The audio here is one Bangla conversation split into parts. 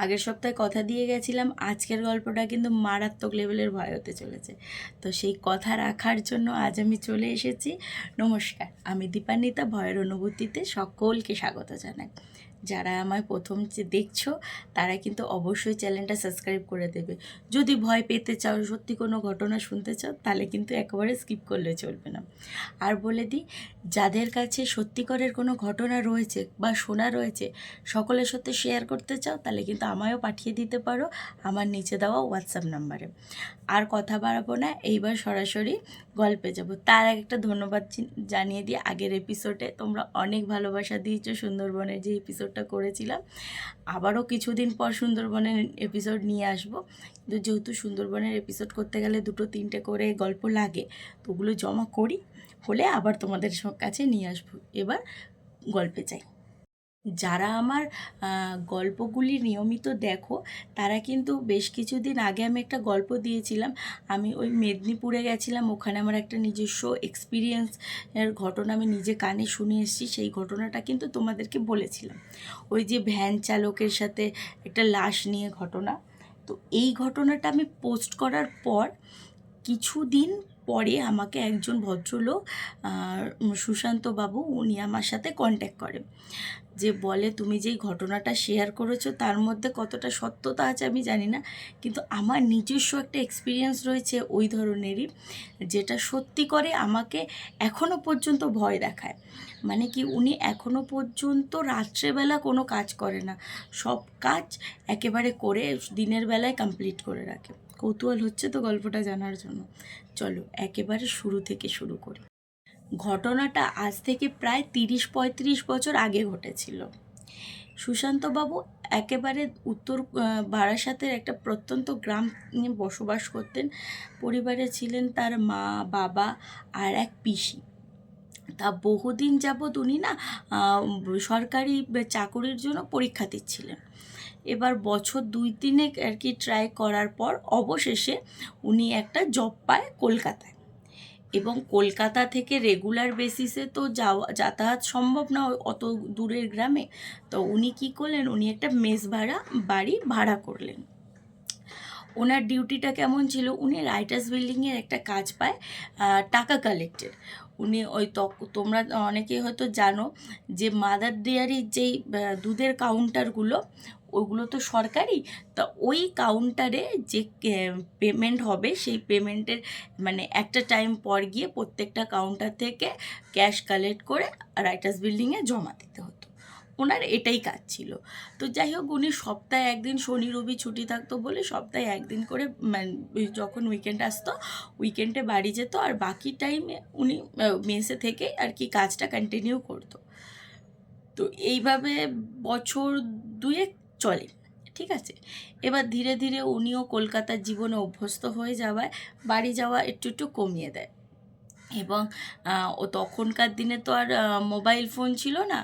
আগের সপ্তাহে কথা দিয়ে গেছিলাম আজকের গল্পটা কিন্তু মারাত্মক লেভেলের ভয় হতে চলেছে। তো সেই কথা রাখার জন্য আজ আমি চলে এসেছি। নমস্কার, আমি দীপান্বিতা। ভয়ের অনুভূতিতে সকলকে স্বাগত জানাই। যারা আমায় প্রথম যে দেখছো তারা কিন্তু অবশ্যই চ্যানেলটা সাবস্ক্রাইব করে দেবে। যদি ভয় পেতে চাও, সত্যি কোনো ঘটনা শুনতে চাও, তাহলে কিন্তু একেবারে স্কিপ করলে চলবে না। আর বলে দিই, যাদের কাছে সত্যিকারের কোনো ঘটনা রয়েছে বা শোনা রয়েছে, সকলের সাথে শেয়ার করতে চাও, তাহলে কিন্তু আমায়ও পাঠিয়ে দিতে পারো আমার নিচে দেওয়া হোয়াটসঅ্যাপ নাম্বারে। আর কথা বাড়াবো না, এইবার সরাসরি গল্পে যাব। তার একটা ধন্যবাদ জানিয়ে দিই, আগের এপিসোডে তোমরা অনেক ভালোবাসা দিয়েছো। সুন্দরবনের যে এপিসোডটা করেছিলাম, আবারও কিছুদিন পর সুন্দরবনের এপিসোড নিয়ে আসবো। কিন্তু যেহেতু সুন্দরবনের এপিসোড করতে গেলে 2-3টে করে গল্প লাগে, তো ওগুলো জমা করি, হলে আবার তোমাদের কাছে নিয়ে আসবো। এবার গল্পে চাই। যারা আমার গল্পগুলি নিয়মিত দেখো, তারা কিন্তু বেশ কিছুদিন আগে আমি একটা গল্প দিয়েছিলাম। আমি ওই মেদিনীপুরে গেছিলাম, ওখানে আমার একটা নিজস্ব এক্সপিরিয়েন্স এর ঘটনা আমি নিজে কানে শুনে এসেছি। সেই ঘটনাটা কিন্তু তোমাদেরকে বলেছিলাম, ওই যে ভ্যান চালকের সাথে একটা লাশ নিয়ে ঘটনা। তো এই ঘটনাটা আমি পোস্ট করার পর কিছুদিন পরে আমাকে একজন ভদ্রলোক, সুশান্তবাবু, উনি আমার সাথে কন্ট্যাক্ট করেন। যে বলে, তুমি যেই ঘটনাটা শেয়ার করেছো তার মধ্যে কতটা সত্যতা আছে আমি জানি না, কিন্তু আমার নিজস্ব একটা এক্সপিরিয়েন্স রয়েছে ওই ধরনেরই, যেটা সত্যি করে আমাকে এখনও পর্যন্ত ভয় দেখায়। মানে কি, উনি এখনও পর্যন্ত রাত্রেবেলা কোনো কাজ করে না, সব কাজ একেবারে করে দিনের বেলায় কমপ্লিট করে রাখে। কৌতূহল হচ্ছে তো গল্পটা জানার জন্য? চলো একেবারে শুরু থেকে শুরু করি। ঘটনাটা আজ থেকে প্রায় 30-35 বছর আগে ঘটেছিল। সুশান্তবাবু একেবারে উত্তর বারাসাতের একটা প্রত্যন্ত গ্রাম নিয়ে বসবাস করতেন। পরিবারে ছিলেন তার মা, বাবা আর এক পিসি। তা বহুদিন যাবৎ উনি না সরকারি চাকুরির জন্য পরীক্ষা দিচ্ছিলেন। এবার বছর 2-3 আর কি ট্রাই করার পর অবশেষে উনি একটা জব পায় কলকাতায়। এবং কলকাতা থেকে রেগুলার বেসিসে তো যাতায়াত সম্ভব না অত দূরের গ্রামে। তো উনি কী করলেন, উনি একটা মেস বাড়ি ভাড়া করলেন। ওনার ডিউটিটা কেমন ছিল, উনি রাইটার্স বিল্ডিংয়ের একটা কাজ পায়, টাকা কালেক্টের। উনি ওই তোমরা অনেকে হয়তো জানো যে মাদার ডেয়ারির যেই দুধের কাউন্টারগুলো, ওগুলো তো সরকারি। তা ওই কাউন্টারে যে পেমেন্ট হবে, সেই পেমেন্টের মানে একটা টাইম পর গিয়ে প্রত্যেকটা কাউন্টার থেকে ক্যাশ কালেক্ট করে রাইটার্স বিল্ডিংয়ে জমা দিতে হতো। ওনার এটাই কাজ ছিল। তো যাই হোক, উনি সপ্তাহে একদিন, শনি রবি ছুটি থাকতো বলে সপ্তাহে একদিন করে, যখন উইকেন্ড আসতো উইকেন্ডে বাড়ি যেত, আর বাকি টাইমে উনি মেসে থেকে আর কি কাজটা কন্টিনিউ করতো। তো এইভাবে বছর 2 চলে, ঠিক আছে। এবার ধীরে ধীরে উনিও কলকাতার জীবনে অভ্যস্ত হয়ে যাওয়ায় বাড়ি যাওয়া একটু একটু কমিয়ে দেয়। এবং ও তখনকার দিনে তো আর মোবাইল ফোন ছিল না,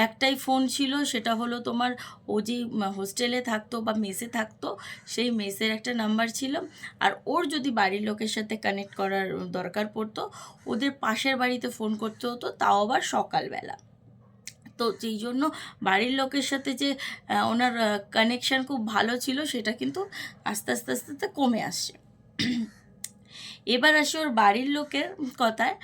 একটাই ফোন ছিল, সেটা হলো তোমার, ও যেই হোস্টেলে থাকতো বা মেসে থাকতো সেই মেসের একটা নাম্বার ছিল। আর ওর যদি বাড়ির লোকের সাথে কানেক্ট করার দরকার পড়তো, ওদের পাশের বাড়িতে ফোন করতে হতো, তাও আবার সকালবেলা। তো যেই জন্য বাড়ির লোকের সাথে যে ওনার কানেকশান খুব ভালো ছিল, সেটা কিন্তু আস্তে আস্তে আস্তে আস্তে কমে আসছে। এবার আসে ওর বাড়ির লোকের কথায়।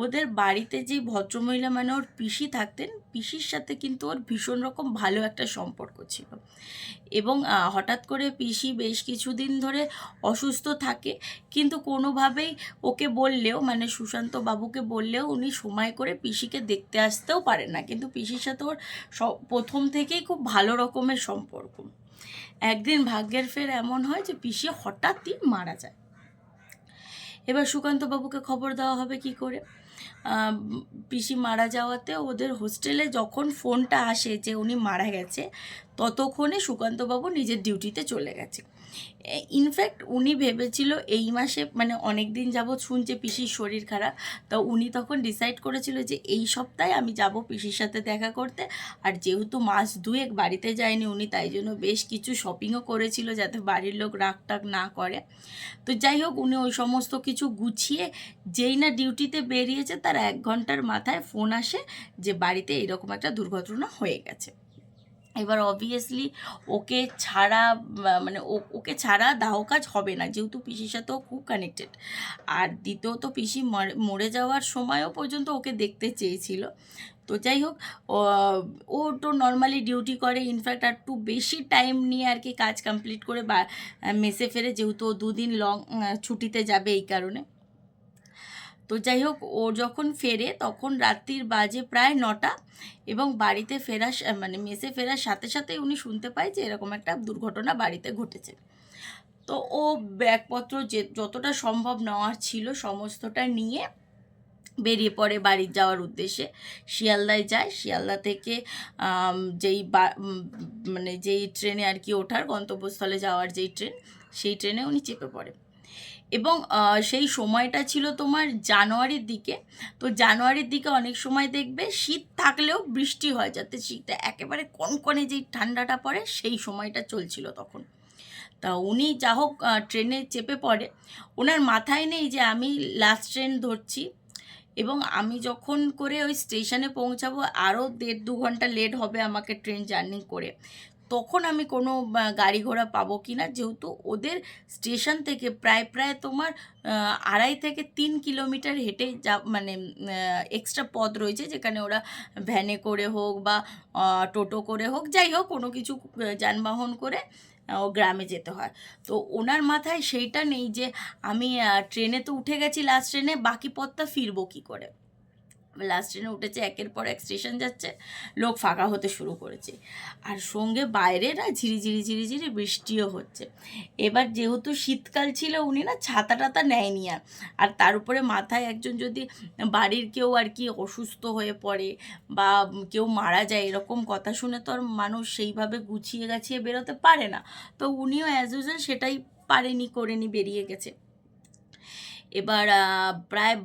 ওদের বাড়িতে যে ভদ্রমহিলা, মানে ওর পিসি থাকতেন, পিসির সাথে কিন্তু ওর ভীষণ রকম ভালো একটা সম্পর্ক ছিল। এবং হঠাৎ করে পিসি বেশ কিছুদিন ধরে অসুস্থ থাকে, কিন্তু কোনোভাবেই ওকে বললেও, মানে সুশান্ত বাবুকে বললেও উনি সময় করে পিসিকে দেখতে আসতেও পারেন না। কিন্তু পিসির সাথে ওর প্রথম থেকেই খুব ভালো রকমের সম্পর্ক। একদিন ভাগ্যের ফের এমন হয় যে পিসি হঠাৎই মারা যায়। এবার সুকান্তবাবুকে খবর দেওয়া হবে কি করে? পিসি মারা যাওয়াতে ওদের হোস্টেলে যখন ফোনটা আসে যে উনি মারা গেছে, ততক্ষণে সুকান্তবাবু নিজের ডিউটিতে চলে গেছে। ইনফ্যাক্ট উনি ভেবেছিল এই মাসে, মানে অনেক দিন যাবৎ শুনছে পিসির শরীর খারাপ, তা উনি তখন ডিসাইড করেছিল যে এই সপ্তাহে আমি যাব পিসির সাথে দেখা করতে। আর যেহেতু মাস 2 বাড়িতে যায়নি উনি, তাই জন্য বেশ কিছু শপিংও করেছিল যাতে বাড়ির লোক রাগ টাগ না করে। তো যাই হোক, উনি ওই সমস্ত কিছু গুছিয়ে যেই না ডিউটিতে বেরিয়েছে, তার 1 ঘন্টার মাথায় ফোন আসে যে বাড়িতে এরকম একটা দুর্ঘটনা হয়ে গেছে। এবার অবভিয়াসলি ওকে ছাড়া মানে ওকে ছাড়া দাহ কাজ হবে না, যেহেতু পিসির সাথেও খুব কানেক্টেড। আর দ্বিতীয়ত পিসি মরে যাওয়ার সময়ও পর্যন্ত ওকে দেখতে চেয়েছিল। তো যাই হোক, ও তো নর্মালি ডিউটি করে, ইনফ্যাক্ট আর একটু বেশি টাইম নিয়ে আর কি কাজ কমপ্লিট করে মেসে ফেরে, যেহেতু ও 2 দিন লং ছুটিতে যাবে এই কারণে। তো যাই হোক, ও যখন ফেরে তখন রাত্রির বাজে প্রায় 9টা, এবং বাড়িতে ফেরার মানে মেসে ফেরার সাথে সাথে উনি শুনতে পায় যে এরকম একটা দুর্ঘটনা বাড়িতে ঘটেছে। তো ও ব্যাগপত্র যতটা সম্ভব নেওয়ার ছিল সমস্তটা নিয়ে বেরিয়ে পড়ে বাড়ি যাওয়ার উদ্দেশ্যে। শিয়ালদায় যায়, শিয়ালদা থেকে মানে যেই ট্রেনে আর কি ওঠার, গন্তব্যস্থলে যাওয়ার যেই ট্রেন, সেই ট্রেনে উনি চেপে পড়ে। এবং সেই সময়টা ছিল তোমার জানুয়ারির দিকে। তো জানুয়ারির দিকে অনেক সময় দেখবে শীত থাকলেও বৃষ্টি হয়, যাতে শীতটা একেবারে কনকনে যেই ঠান্ডাটা পড়ে সেই সময়টা চলছিল তখন। তা উনি যা হোক ট্রেনে চেপে পড়ে। ওনার মাথায় নেই যে আমি লাস্ট ট্রেন ধরছি, এবং আমি যখন করে ওই স্টেশনে পৌঁছাবো আরও 1.5-2 ঘন্টা লেট হবে আমাকে ট্রেন জার্নি করে, তখন আমি কোনো গাড়ি ঘোড়া পাবো কি না, যেহেতু ওদের স্টেশন থেকে প্রায় প্রায় তোমার 2.5 থেকে 3 কিলোমিটার হেঁটে মানে এক্সট্রা পথ রয়েছে, যেখানে ওরা ভ্যানে করে হোক বা টোটো করে হোক, যাই হোক কোনো কিছু যানবাহন করে ও গ্রামে যেতে হয়। তো ওনার মাথায় সেইটা নেই যে আমি ট্রেনে তো উঠে গেছি লাস্ট ট্রেনে, বাকি পথটা ফিরবো কী করে। লাস্ট ট্রেনে উঠেছে, একের পর এক স্টেশন যাচ্ছে, লোক ফাঁকা হতে শুরু করেছে, আর সঙ্গে বাইরে না ঝিরিঝিরি ঝিরিঝিরি বৃষ্টিও হচ্ছে। এবার যেহেতু শীতকাল ছিল, উনি না ছাতা টাতা নেয়নি, আর তার উপরে মাথায় একজন যদি বাড়ির কেউ আর কি অসুস্থ হয়ে পড়ে বা কেউ মারা যায়, এরকম কথা শুনে তো আর মানুষ সেইভাবে গুছিয়ে গাছিয়ে বেরোতে পারে না। তো উনিও অ্যাজ ইউজুয়াল সেটাই করেনি, বেরিয়ে গেছে। এবার প্রায়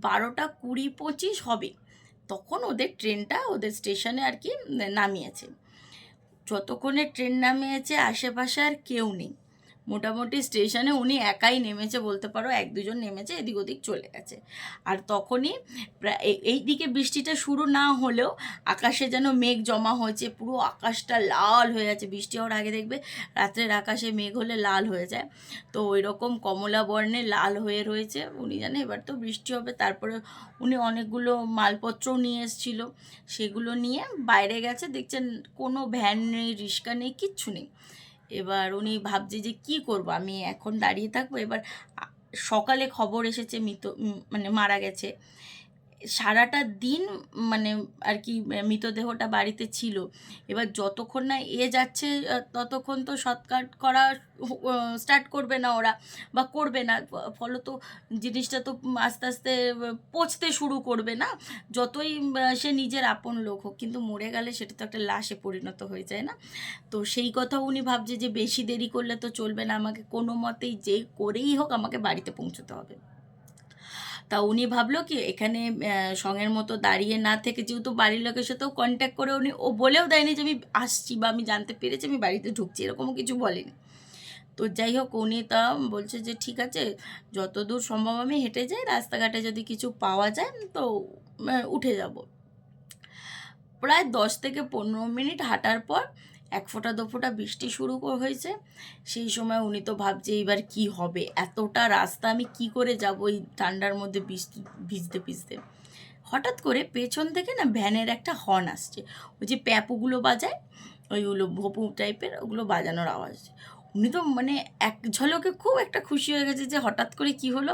12টা 20-25 হবে, তখন ওদের ট্রেনটা ওদের স্টেশনে আর কি নামিয়েছে। যতক্ষণে ট্রেন নামিয়েছে আশেপাশে আর কেউ নেই, মোটামুটি স্টেশনে উনি একাই নেমেছে বলতে পারো, 1-2 জন নেমেছে, এদিক ওদিক চলে গেছে। আর তখনই প্রায় এই দিকে বৃষ্টিটা শুরু না হলেও আকাশে যেন মেঘ জমা হয়েছে, পুরো আকাশটা লাল হয়ে আছে। বৃষ্টি হওয়ার আগে দেখবে রাত্রের আকাশে মেঘ হলে লাল হয়ে যায়, তো ওই রকম কমলা বর্ণে লাল হয়ে রয়েছে। উনি জানে এবার তো বৃষ্টি হবে। তারপরে উনি অনেকগুলো মালপত্রও নিয়ে এসেছিলো, সেগুলো নিয়ে বাইরে গেছে, দেখছেন কোনো ভ্যান নেই, রিক্সা নেই, কিচ্ছু নেই। এবার উনি ভাবছে যে কি করব, আমি এখন দাঁড়িয়ে থাকবো। এবার সকালে খবর এসেছে মানে মারা গেছে। সারাটা দিন মানে আর কি মৃতদেহটা বাড়িতে ছিল। এবার যতক্ষণ না যাচ্ছে ততক্ষণ তো সৎকার করা স্টার্ট করবে না ওরা, বা করবে না, ফলত জিনিসটা তো আস্তে আস্তে পচতে শুরু করবে না, যতই সে নিজের আপন লোক হোক, কিন্তু মরে গেলে সেটা তো একটা লাশে পরিণত হয়ে যায় না। তো সেই কথা উনি ভাবছে যে বেশি দেরি করলে তো চলবে না, আমাকে কোনো মতেই যে করেই হোক আমাকে বাড়িতে পৌঁছতে হবে। তা উনি ভাবলো কি এখানে সঙ্গের মতো দাঁড়িয়ে না থেকে, যেহেতু বাড়ির লোকের সাথেও কন্ট্যাক্ট করে উনি, ও বলেও দেয়নি যে আমি আসছি বা আমি জানতে পেরেছি আমি বাড়িতে ঢুকছি, এরকমও কিছু বলেনি। তো যাই হোক, উনি তা বলছে যে ঠিক আছে, যতদূর সম্ভব আমি হেঁটে যাই, রাস্তাঘাটে যদি কিছু পাওয়া যায় তো উঠে যাব। প্রায় 10 থেকে 15 মিনিট হাঁটার পর 1 ফোঁটা 2 ফোঁটা বৃষ্টি শুরু হয়েছে। সেই সময় উনি তো ভাবছে এইবার কি হবে, এতটা রাস্তা আমি কি করে যাব এই ঠান্ডার মধ্যে ভিজতে ভিজতে। হঠাৎ করে পেছন থেকে না ভ্যানের একটা হর্ন আসছে, ওই যে প্যাপুগুলো বাজায়, ওইগুলো ভোপু টাইপের, ওগুলো বাজানোর আওয়াজ। উনি তো মানে এক ঝলকে খুব একটা খুশি হয়ে গেছে যে হঠাৎ করে কি হলো,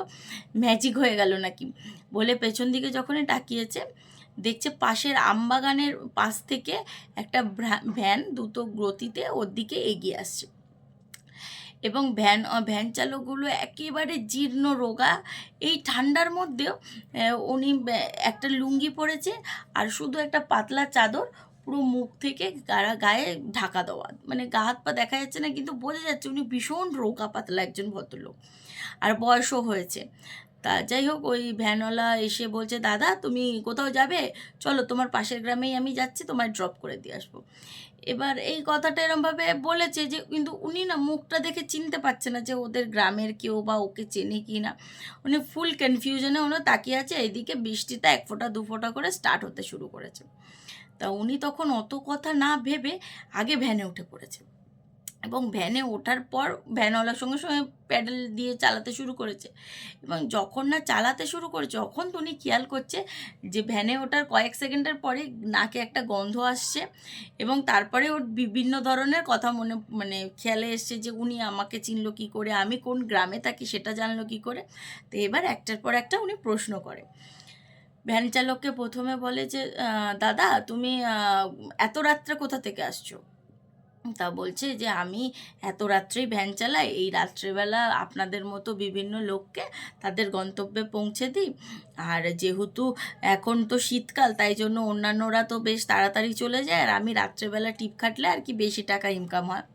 ম্যাজিক হয়ে গেল নাকি, বলে পেছন দিকে যখনই তাকিয়েছে, দেখছে পাশের আমবাগানের পাশ থেকে একটা ভ্যান দ্রুত গতিতে ওর দিকে এগিয়ে আসছে, এবং ভ্যান চালকগুলো একেবারে জীর্ণ রোগা। এই ঠান্ডার মধ্যেও উনি একটা লুঙ্গি পরেছে, আর শুধু একটা পাতলা চাদর পুরো মুখ থেকে গায়ে ঢাকা দেওয়া, মানে গা হাত পা দেখা যাচ্ছে না, কিন্তু বোঝা যাচ্ছে উনি ভীষণ রোগা পাতলা একজন ভদ্রলোক, আর বয়সও হয়েছে। তা যাই হোক, ওই ভ্যানওয়ালা এসে বলছে, দাদা তুমি কোথাও যাবে, চলো তোমার পাশের গ্রামেই আমি যাচ্ছি, তোমায় ড্রপ করে দিয়ে আসবো। এবার এই কথাটা এরমভাবে বলেছে যে, কিন্তু উনি না মুখটা দেখে চিনতে পারছে না যে ওদের গ্রামের কেউ বা ওকে চেনে কি না। উনি ফুল কনফিউশনে তাকিয়ে আছে, এইদিকে বৃষ্টিটা 1 ফোঁটা 2 ফোঁটা করে স্টার্ট হতে শুরু করেছে। তা উনি তখন অত কথা না ভেবে আগে ভ্যানে উঠে পড়েছে, এবং ভ্যানে ওঠার পর ভ্যানওয়ালার সঙ্গে সঙ্গে প্যাডেল দিয়ে চালাতে শুরু করেছে। এবং যখন না চালাতে শুরু করেছে তখন তো উনি খেয়াল করছে যে ভ্যানে ওঠার কয়েক সেকেন্ডের পরে নাকে একটা গন্ধ আসছে, এবং তারপরে ওর বিভিন্ন ধরনের কথা মানে খেয়ালে এসছে যে উনি আমাকে চিনলো কী করে, আমি কোন গ্রামে থাকি সেটা জানলো কী করে। তো এবার একটার পর একটা উনি প্রশ্ন করে। ভ্যান চালককে প্রথমে বলে যে দাদা তুমি এত রাত্রে কোথা থেকে আসছো? তা বলছে যে আমি এত রাত্রেই ভ্যান চালাই, এই রাত্রেবেলা আপনাদের মতো বিভিন্ন লোককে তাদের গন্তব্যে পৌঁছে দিই। আর যেহেতু এখন তো শীতকাল, তাই জন্য অন্যান্যরা তো বেশ তাড়াতাড়ি চলে যায়, আর আমি রাত্রেবেলা টিপ খাটলে আর কি বেশি টাকা ইনকাম হয়।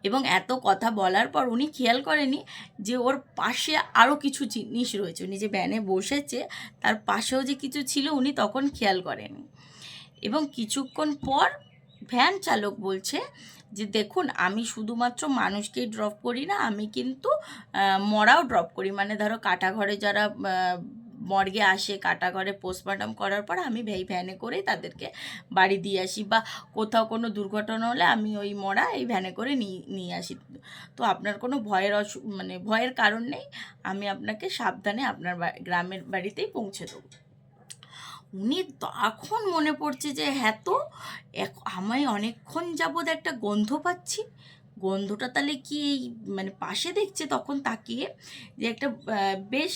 এবং এত কথা বলার পর উনি খেয়াল করেনি যে ওর পাশে আরও কিছু জিনিস রয়েছে। উনি যে ভ্যানে বসেছে তার পাশেও যে কিছু ছিল উনি তখন খেয়াল করেনি। এবং কিছুক্ষণ পর ভ্যান চালক বলছে যে দেখুন, আমি শুধুমাত্র মানুষকেই ড্রপ করি না, আমি কিন্তু মরাও ড্রপ করি। মানে ধরো কাটা ঘরে যারা মর্গে আসে, কাটা ঘরে পোস্টমর্টম করার পর আমি ভ্যানে করেই তাদেরকে বাড়ি দিয়ে আসি, বা কোথাও কোনো দুর্ঘটনা হলে আমি ওই মরা এই ভ্যানে করে নিয়ে আসি। তো আপনার কোনো মানে ভয়ের কারণ নেই, আমি আপনাকে সাবধানে আপনার গ্রামের বাড়িতেই পৌঁছে দেবো। উনি তখন মনে পড়ছে যে হ্যাঁ, তো আমি অনেকক্ষণ যাবৎ একটা গন্ধ পাচ্ছি, গন্ধটা তাহলে কি এই মানে পাশে দেখছে তখন তাকিয়ে যে একটা বেশ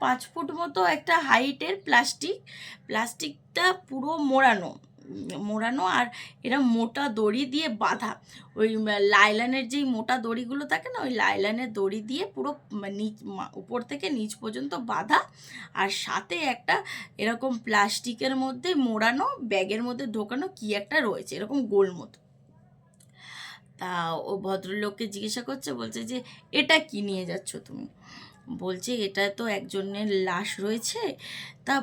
5 ফুট মতো একটা হাইটের প্লাস্টিকটা পুরো মোড়ানো, আর এরা মোটা দড়ি দিয়ে বাঁধা। ওই লাইলানের যেই মোটা দড়িগুলো থাকে না, ওই লাইলানের দড়ি দিয়ে পুরো উপর থেকে নিচ পর্যন্ত বাঁধা, আর সাথে একটা এরকম প্লাস্টিকের মধ্যে মোড়ানো ব্যাগের মধ্যে ঢোকানো কি একটা রয়েছে এরকম গোল মতো। তা ও ভদ্রলোককে জিজ্ঞাসা করছে, বলছে যে এটা কি নিয়ে যাচ্ছ তুমি? বলছে এটা তো একজনের লাশ রয়েছে, তা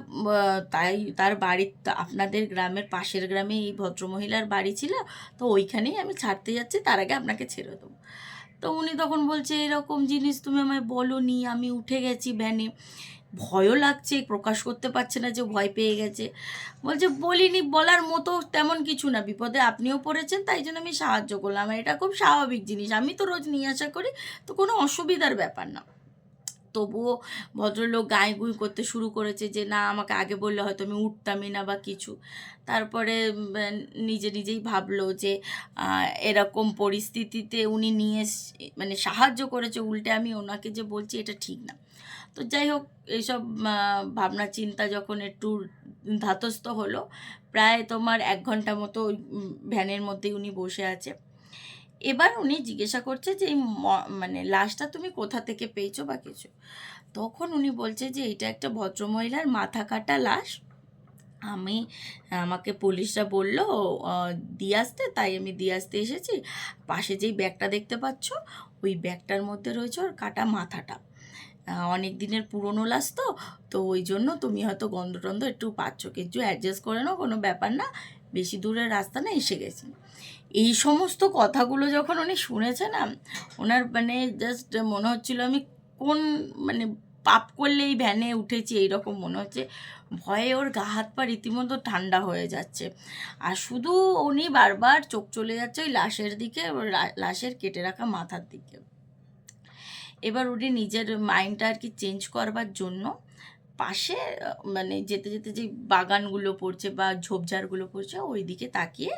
তাই তার বাড়ি আপনাদের গ্রামের পাশের গ্রামে এই ভদ্রমহিলার বাড়ি ছিল, তো ওইখানেই আমি ছাড়তে যাচ্ছি, তার আগে আপনাকে ছেড়ে দেবো। তো উনি তখন বলছে এরকম জিনিস তুমি আমায় বলোনি, আমি উঠে গেছি ভ্যানে, ভয়ও লাগছে, প্রকাশ করতে পারছে না যে ভয় পেয়ে গেছে। বলছে বলিনি, বলার মতো তেমন কিছু না, বিপদে আপনিও পড়েছেন তাই জন্য আমি সাহায্য করলাম, এটা খুব স্বাভাবিক জিনিস, আমি তো রোজ নিয়ে আসা করি, তো কোনো অসুবিধার ব্যাপার না। তবুও ভদ্রলোক গায়ে গুঁই করতে শুরু করেছে যে না, আমাকে আগে বললে হয়তো আমি উঠতামই না বা কিছু। তারপরে নিজেই ভাবলো যে এরকম পরিস্থিতিতে উনি মানে সাহায্য করেছে, উল্টে আমি ওনাকে যে বলছি এটা ঠিক না। তো যাই হোক, এইসব ভাবনা চিন্তা যখন একটু ধাতস্থ হলো, প্রায় তোমার 1 ঘন্টা মতো ওই ভ্যানের মধ্যেই উনি বসে আছে। এবার উনি জিজ্ঞাসা করছে যে এই মানে লাশটা তুমি কোথা থেকে পেয়েছো বা কিছু। তখন উনি বলছে যে এটা একটা ভদ্রমহিলার মাথা কাটা লাশ, আমাকে পুলিশরা বললো দিয়ে আসতে, তাই আমি দিয়ে আসতে এসেছি। পাশে যেই ব্যাগটা দেখতে পাচ্ছ, ওই ব্যাগটার মধ্যে রয়েছে ওর কাটা মাথাটা। অনেক দিনের পুরনো লাশ তো, তো ওই জন্য তুমি হয়তো গন্ধ টন্ধ একটু পাচ্ছ, কিছু অ্যাডজাস্ট করে নাও, কোনো ব্যাপার না, বেশি দূরের রাস্তা না, এসে গেছি। এই সমস্ত কথাগুলো যখন উনি শুনেছে না, ওনার মানে জাস্ট মনে হচ্ছিল আমি কোন মানে পাপ করলে এই ভ্যানে উঠেছি, এইরকম মনে হচ্ছে। ভয়ে ওর গা হাত পা রীতিমতো ঠান্ডা হয়ে যাচ্ছে, আর শুধু উনি বারবার চোখ চলে যাচ্ছে ওই লাশের দিকে, লাশের কেটে রাখা মাথার দিকে। এবার উনি নিজের মাইন্ডটা আর কি চেঞ্জ করবার জন্য পাশে মানে যেতে যেতে যে বাগানগুলো পড়ছে বা ঝোপঝাড়গুলো পড়ছে ওই দিকে তাকিয়ে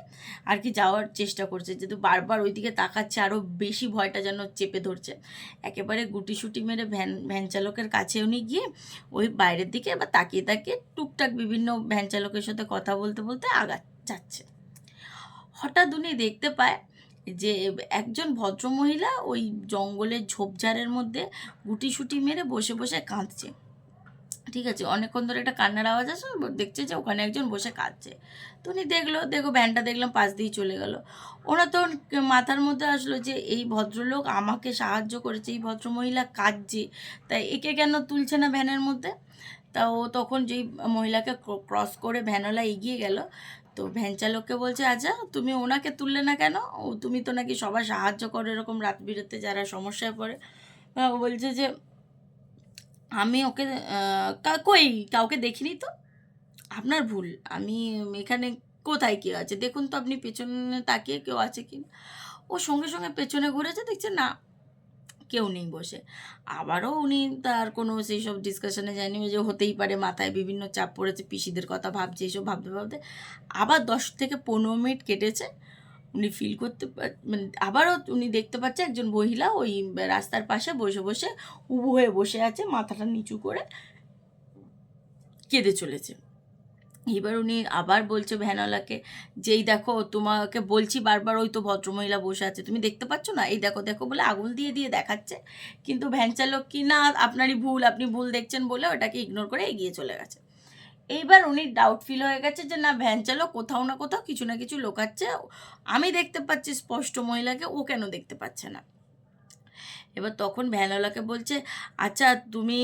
আর কি যাওয়ার চেষ্টা করছে, যেহেতু বারবার ওই দিকে তাকাচ্ছে আরও বেশি ভয়টা যেন চেপে ধরছে। একেবারে গুটিসুটি মেরে ভ্যান চালকের কাছে উনি গিয়ে ওই বাইরের দিকে বা তাকিয়ে তাকিয়ে টুকটাক বিভিন্ন ভ্যান চালকের সাথে কথা বলতে বলতে যাচ্ছে। হঠাৎ উনি দেখতে পায় যে একজন ভদ্রমহিলা ওই জঙ্গলের ঝোপঝাড়ের মধ্যে গুটিসুটি মেরে বসে বসে কাঁদছে। ঠিক আছে, অনেকক্ষণ ধরে একটা কান্নার আওয়াজ আসে, দেখছে যে ওখানে একজন বসে কাঁদছে। তো উনি দেখো ভ্যানটা দেখলাম পাশ দিয়ে চলে গেল। ওরা তো মাথার মধ্যে আসলো যে এই ভদ্রলোক আমাকে সাহায্য করেছে, এই ভদ্রমহিলা কাঁদছে, তাই একে কেন তুলছে না ভ্যানের মধ্যে। তা ও তখন যেই মহিলাকে ক্রস করে ভ্যানওয়ালা এগিয়ে গেল, তো ভ্যান চালককে বলছে আচ্ছা তুমি ওনাকে তুললে না কেন, তুমি তো নাকি সবার সাহায্য করো এরকম রাত বিরেতে যারা সমস্যায় পড়ে। ও বলছে যে আমি ওকে কই কাউকে দেখিনি তো, আপনার ভুল, আমি এখানে কোথায় কেউ আছে দেখুন তো, আপনি পেছনে তাকিয়ে কেউ আছে কি না। ও সঙ্গে সঙ্গে পেছনে ঘুরেছে, দেখছে না কেউ নেই বসে। আবারও উনি তার কোনো সেই সব ডিসকাশনে যায়নি, ওই যে হতেই পারে মাথায় বিভিন্ন চাপ পড়েছে, পিসিদের কথা ভাবছে, এইসব ভাবতে ভাবতে আবার 10 থেকে 15 মিনিট কেটেছে। উনি ফিল করতে মানে আবারও উনি দেখতে পাচ্ছে একজন মহিলা ওই রাস্তার পাশে বসে বসে উবু হয়ে বসে আছে, মাথাটা নিচু করে কেঁদে চলেছে। এবার উনি আবার বলছে ভ্যানওয়ালাকে, যেই দেখো তোমাকে বলছি বারবার, ওই তো ভদ্রমহিলা বসে আছে, তুমি দেখতে পাচ্ছ না, এই দেখো দেখো বলে আঙুল দিয়ে দিয়ে দেখাচ্ছে। কিন্তু ভ্যান চালক কি না, আপনারই ভুল, আপনি ভুল দেখছেন বলে ওটাকে ইগনোর করে এগিয়ে চলে গেছে। এইবার উনি ডাউট ফিল হয়ে গেছে যে না, ভ্যান চালক কোথাও না কোথাও কিছু না কিছু লোকাচ্ছে, আমি দেখতে পাচ্ছি স্পষ্ট মহিলাকে, ও কেন দেখতে পাচ্ছে না। এবার তখন ভ্যানওয়ালাকে বলছে, আচ্ছা তুমি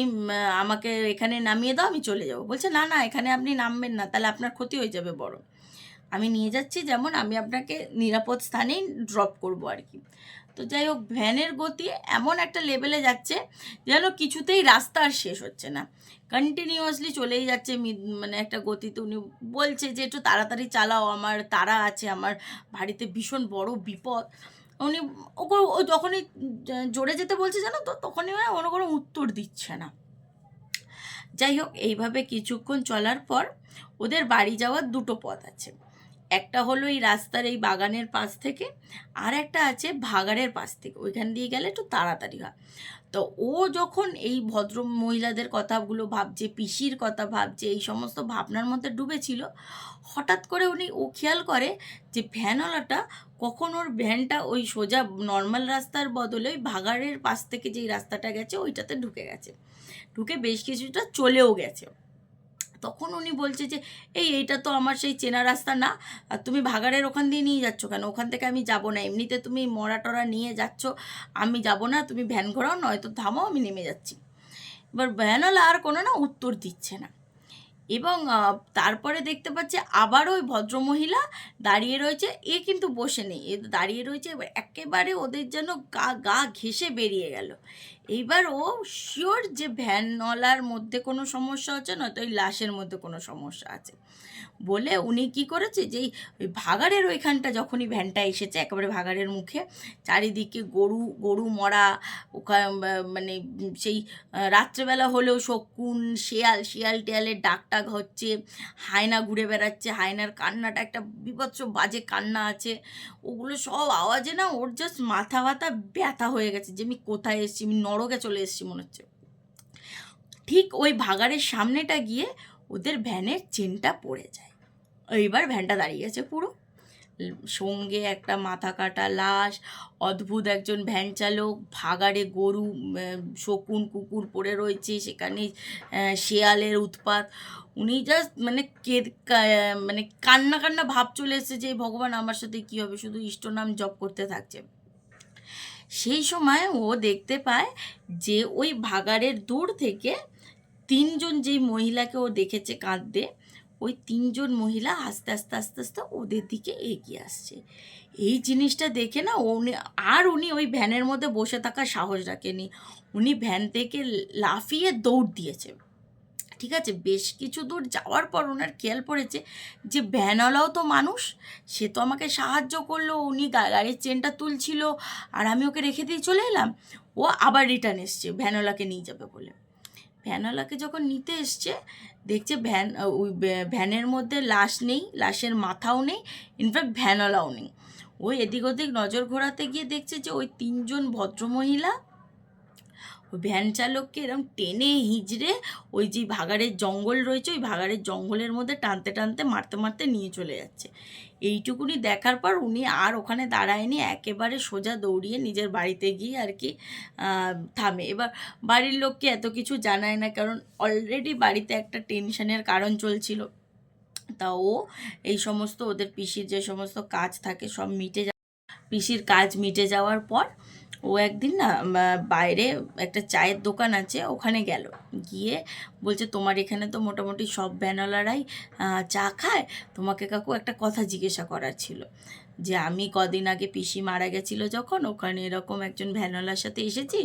আমাকে এখানে নামিয়ে দাও, আমি চলে যাবো। বলছে না না, এখানে আপনি নামবেন না, তাহলে আপনার ক্ষতি হয়ে যাবে বড়, আমি নিয়ে যাচ্ছি, যেমন আমি আপনাকে নিরাপদ স্থানেই ড্রপ করবো আর কি। তো যাই হোক, ভ্যানের গতি এমন একটা লেভেলে যাচ্ছে যেন কিছুতেই রাস্তা আর শেষ হচ্ছে না, কন্টিনিউয়াসলি চলেই যাচ্ছে মানে একটা গতিতে। উনি বলছে যে একটু তাড়াতাড়ি চালাও, আমার তাড়া আছে, আমার বাড়িতে ভীষণ বড় বিপদ। উনি ও যখনই জোরে যেতে বলছে জানো তো, তখনই কোনো উত্তর দিচ্ছে না। যাই হোক, এইভাবে কিছুক্ষণ চলার পর ওদের বাড়ি যাওয়ার দুটো পথ আছে। একটা হলো এই রাস্তার এই বাগানের পাশ থেকে, আর একটা আছে ভাগাড়ের পাশ থেকে, ওইখান দিয়ে গেলে একটু তাড়াতাড়ি হয়। তো ও যখন এই ভদ্র মহিলাদের কথাগুলো ভাবছে, পিসির কথা ভাবছে, এই সমস্ত ভাবনার মধ্যে ডুবেছিল, হঠাৎ করে ও খেয়াল করে যে ভ্যানওয়ালাটা কখন ওর ভ্যানটা ওই সোজা নর্মাল রাস্তার বদলে ওই ভাগাড়ের পাশ থেকে যেই রাস্তাটা গেছে ওইটাতে ঢুকে গেছে, ঢুকে বেশ কিছুটা চলেও গেছে। তখন উনি বলছে যে এইটা তো আমার সেই চেনা রাস্তা না, আর তুমি ভাগাড়ের ওখান দিয়ে নিয়ে যাচ্ছ কেন, ওখান থেকে আমি যাব না, এমনিতে তুমি মরা টরা নিয়ে যাচ্ছ, আমি যাব না, তুমি ভ্যান ঘোরাও, নয়তো থামাও, আমি নেমে যাচ্ছি। এবার ভ্যানওয়ালা আর কোনো উত্তর দিচ্ছে না। এবং তারপরে দেখতে পাচ্ছে আবার ওই ভদ্রমহিলা দাঁড়িয়ে রয়েছে, এ কিন্তু বসে নেই, এ দাঁড়িয়ে রয়েছে। এবার একেবারে ওদের যেন গা গা ঘেঁষে বেরিয়ে গেল। এইবার ও শিওর যে ভ্যানওয়ালার মধ্যে কোনো সমস্যা হচ্ছে, নয়তো ওই লাশের মধ্যে কোনো সমস্যা আছে বলে উনি কি করেছে, যেই ওই ভাগাড়ের ওইখানটা যখনই ভ্যানটা এসেছে, একেবারে ভাগাড়ের মুখে চারিদিকে গরু গরু মরা, মানে সেই রাত্রেবেলা হলেও শকুন, শিয়াল শিয়াল টিয়ালের ডাক টাক হচ্ছে, হায়না ঘুরে বেড়াচ্ছে, হায়নার কান্নাটা একটা বিভৎস বাজে কান্না আছে, ওগুলো সব আওয়াজে ওর জাস্ট মাথা ব্যথা ব্যথা হয়ে গেছে, যে আমি কোথায় এসেছি, আমি নরকে চলে এসেছি মনে হচ্ছে। ঠিক ওই ভাগাড়ের সামনেটা গিয়ে ওদের ভ্যানের চেনটা পড়ে যায়। এইবার ভ্যানটা দাঁড়িয়ে গেছে পুরো, সঙ্গে একটা মাথা কাটা লাশ, অদ্ভুত একজন ভ্যান চালক, ভাগাড়ে গরু, শকুন কুকুর পড়ে রয়েছে, সেখানে শেয়ালের উৎপাত। উনি জাস্ট মানে মানে কান্না কান্না ভাব চলে এসেছে যে ভগবান আমার সাথে কী হবে, শুধু ইষ্ট নাম জপ করতে থাকছে। সেই সময় ও দেখতে পায় যে ওই ভাগাড়ের দূর থেকে তিনজন যেই মহিলাকে ও দেখেছে কাঁদতে, ওই তিনজন মহিলা আস্তে আস্তে আস্তে আস্তে ওদের দিকে এগিয়ে আসছে। এই জিনিসটা দেখে উনি ওই ভ্যানের মধ্যে বসে থাকার সাহস রাখেনি, উনি ভ্যান থেকে লাফিয়ে দৌড় দিয়েছে। ঠিক আছে, বেশ কিছু দূর যাওয়ার পর ওনার খেয়াল পড়েছে যে ভ্যানওয়ালাও তো মানুষ, সে তো আমাকে সাহায্য করলো, উনি গাড়ির চেনটা তুলছিল, আর আমি ওকে রেখে দিয়ে চলে এলাম, ও আবার রিটার্ন এসছে ভ্যানওয়ালাকে নিয়ে যাবে বলে। ভ্যানওয়ালাকে যখন নিতে এসছে, দেখছে ওই ভ্যানের মধ্যে লাশ নেই, লাশের মাথাও নেই, ইনফ্যাক্ট ভ্যানওয়ালাও নেই। ওই এদিক ওদিক নজর ঘোরাতে গিয়ে দেখছে যে ওই তিনজন ভদ্রমহিলা ওই ভ্যান চালককে এরকম টেনে হিঁচড়ে ওই যে ভাগাড়ের জঙ্গল রয়েছে, ওই ভাগাড়ের জঙ্গলের মধ্যে টানতে টানতে মারতে মারতে নিয়ে চলে যাচ্ছে। এইটুকুনি দেখার পর উনি আর ওখানে দাঁড়ায়নি, একেবারে সোজা দৌড়িয়ে নিজের বাড়িতে গিয়ে আর কি থামে। এবার বাড়ির লোককে এত কিছু জানায় না, কারণ অলরেডি বাড়িতে একটা টেনশনের কারণ চলছিল। তা ও এই সমস্ত ওদের পিসির যে সমস্ত কাজ থাকে সব পিসির কাজ মিটে যাওয়ার পর ও একদিন বাইরে একটা চায়ের দোকান আছে, ওখানে গেল, গিয়ে বলছে তোমার এখানে তো মোটামুটি সব ভ্যানওয়ালারাই চা খায়, তোমাকে কাকু একটা কথা জিজ্ঞাসা করার ছিল, যে আমি কদিন আগে পিসি মারা গেছিলো যখন, ওখানে এরকম একজন ভ্যানওয়ালার সাথে এসেছি,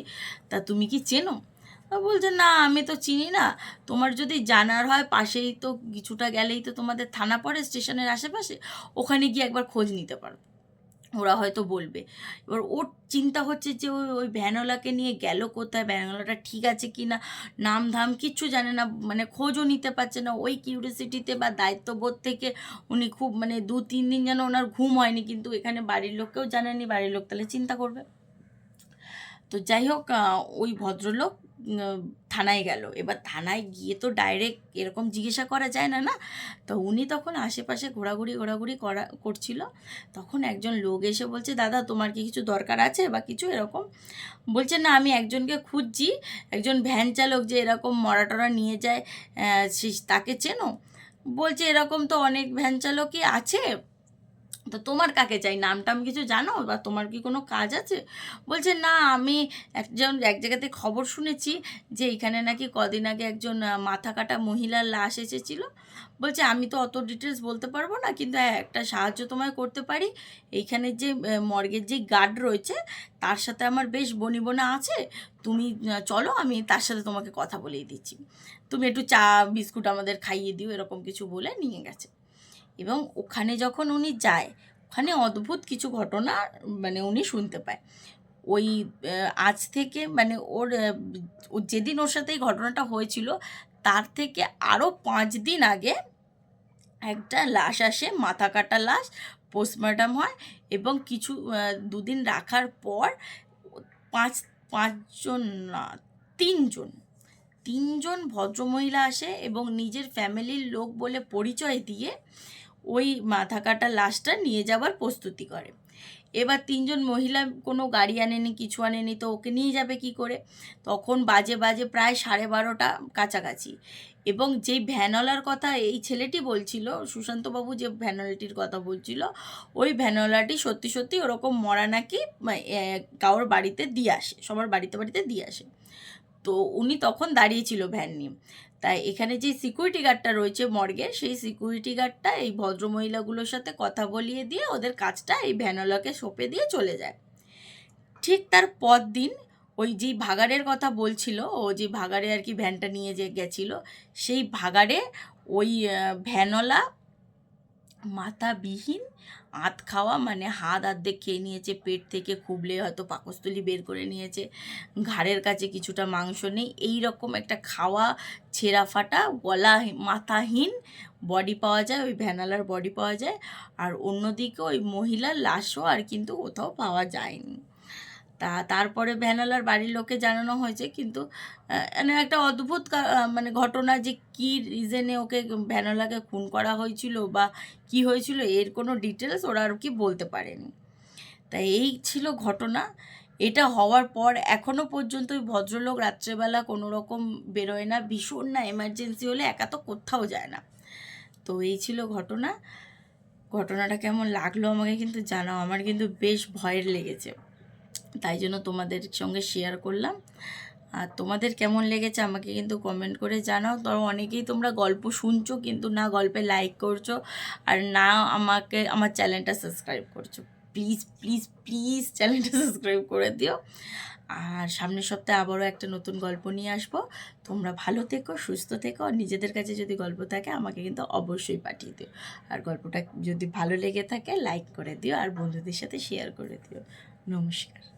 তা তুমি কি চেনো? বলছে না আমি তো চিনি না, তোমার যদি জানার হয় পাশেই তো কিছুটা গেলেই তো তোমাদের থানা পড়ে স্টেশনের আশেপাশে, ওখানে গিয়ে একবার খোঁজ নিতে পারো, ওরা হয়তো বলবে। এবার ওর চিন্তা হচ্ছে যে ওই ওই ভ্যানওয়ালাকে নিয়ে গেল কোথায়, ভ্যানওয়ালাটা ঠিক আছে কি না, নাম ধাম কিচ্ছু জানে না, মানে খোঁজও নিতে পারছে না। ওই কিউরিয়াসিটিতে বা দায়িত্ববোধ থেকে উনি খুব মানে 2-3 দিন যেন ওনার ঘুম হয়নি, কিন্তু এখানে বাড়ির লোককেও জানেনি, বাড়ির লোক তাহলে চিন্তা করবে। তো যাই হোক ওই ভদ্রলোক থানায় গেল। এবার থানায় গিয়ে তো ডাইরেক্ট এরকম জিজ্ঞাসা করা যায় না, না? তো উনি তখন আশেপাশে ঘোরাঘুরি করছিল। তখন একজন লোক এসে বলছে, দাদা তোমার কি কিছু দরকার আছে বা কিছু এরকম? বলছে না আমি একজনকে খুঁজছি, একজন ভ্যান চালক যে এরকম মরা টরা নিয়ে যায়, তাকে চেনো? বলছে এরকম তো অনেক ভ্যান চালকই আছে, তো তোমার কাকে চাই, নাম টাম কিছু জানো বা তোমার কি কোনো কাজ আছে? বলছে না আমি এক জায়গাতে খবর শুনেছি যে এখানে নাকি কদিন আগে একজন মাথা কাটা মহিলার লাশ এসেছিল। বলছে আমি তো অত ডিটেলস বলতে পারবো না, কিন্তু হ্যাঁ একটা সাহায্য তোমায় করতে পারি। এইখানে যে মর্গের যে গার্ড রয়েছে তার সাথে আমার বেশ বনিবনা আছে, তুমি চলো আমি তার সাথে তোমাকে কথা বলিয়ে দিচ্ছি, তুমি একটু চা বিস্কুট আমাদের খাইয়ে দিও, এরকম কিছু বলে নিয়ে গেছে। এবং ওখানে যখন উনি যায়, ওখানে অদ্ভুত কিছু ঘটনা মানে উনি শুনতে পায়। ওই আজ থেকে মানে ও যেদিন ওর সাথে এই ঘটনাটা হয়েছিল তার থেকে আরও 5 দিন আগে একটা লাশ আসে, মাথা কাটা লাশ, পোস্টমর্টম হয়, এবং কিছু 2 দিন রাখার পর পাঁচ পাঁচজন না, তিনজন তিনজন ভদ্রমহিলা আসে এবং নিজের ফ্যামিলির লোক বলে পরিচয় দিয়ে ওই মাথা কাটা লাশটা নিয়ে যাওয়ার প্রস্তুতি করে। এবার তিনজন মহিলা কোনো গাড়ি আনেনি, কিছু আনেনি, তো ওকে নিয়ে যাবে কি করে? তখন বাজে বাজে প্রায় 12:30 কাছাকাছি। এবং যেই ভ্যানওয়ালার কথা এই ছেলেটি বলছিল, সুশান্তবাবু যে ভ্যানওয়ালাটির কথা বলছিল, ওই ভ্যানওয়ালাটি সত্যি সত্যি ওরকম মরা নাকি কারোর বাড়িতে দিয়ে আসে, সবার বাড়িতে বাড়িতে দিয়ে আসে। তো উনি তখন দাঁড়িয়েছিল ভ্যান নিয়ে। তাই এখানে যে সিকিউরিটি গার্ডটা রয়েছে মর্গের, সেই সিকিউরিটি গার্ডটা এই ভদ্রমহিলাগুলোর সাথে কথা বলিয়ে দিয়ে ওদের কাজটা এই ভ্যানওয়ালাকে সঁপে দিয়ে চলে যায়। ঠিক তার পরদিন ওই যেই ভাগাড়ের কথা বলছিল, ও যে ভাগাড়ে আর কি ভ্যানটা নিয়ে যে গেছিলো, সেই ভাগাড়ে ওই ভ্যানওয়ালা মাথাবিহীন, আধ খাওয়া, মানে হাত আর্ধেক খেয়ে নিয়েছে, পেট থেকে খুবলে হয়তো পাকস্থলী বের করে নিয়েছে, ঘাড়ের কাছে কিছুটা মাংস নেই, এই রকম একটা খাওয়া ছেঁড়া ফাটা গলা মাথাহীন বডি পাওয়া যায়, ওই ভ্যানালার বডি পাওয়া যায়। আর অন্যদিকে ওই মহিলার লাশও আর কিন্তু কোথাও পাওয়া যায়নি। তারপরে ভ্যানালার বাড়ির লোককে জানানো হয়েছে, কিন্তু মানে একটা অদ্ভুত মানে ঘটনা, যে কী রিজনে ওকে ভ্যানালাকে খুন করা হয়েছিল বা কি হয়েছিল এর কোনো ডিটেলস ওরা আর কি বলতে পারেনি। তাই এই ছিল ঘটনা। এটা হওয়ার পর এখনও পর্যন্ত ওই ভদ্রলোক রাত্রেবেলা কোনো রকম বেরোয় না, ভীষণ না এমার্জেন্সি হলে একা তো কোথাও যায় না। তো এই ছিল ঘটনা। ঘটনাটা কেমন লাগলো আমাকে কিন্তু জানাও, আমার কিন্তু বেশ ভয়ের লেগেছে, তাই জন্য তোমাদের সঙ্গে শেয়ার করলাম। আর তোমাদের কেমন লেগেছে আমাকে কিন্তু কমেন্ট করে জানাও। ধরো অনেকেই তোমরা গল্প শুনছো কিন্তু না গল্পে লাইক করছো, আর না আমাকে আমার চ্যানেলটা সাবস্ক্রাইব করছো। প্লিজ প্লিজ প্লিজ চ্যানেলটা সাবস্ক্রাইব করে দিও। আর সামনের সপ্তাহে আবারও একটা নতুন গল্প নিয়ে আসবো। তোমরা ভালো থেকো, সুস্থ থেকো, আর নিজেদের কাছে যদি গল্প থাকে আমাকে কিন্তু অবশ্যই পাঠিয়ে দিও। আর গল্পটা যদি ভালো লেগে থাকে লাইক করে দিও আর বন্ধুদের সাথে শেয়ার করে দিও। নমস্কার।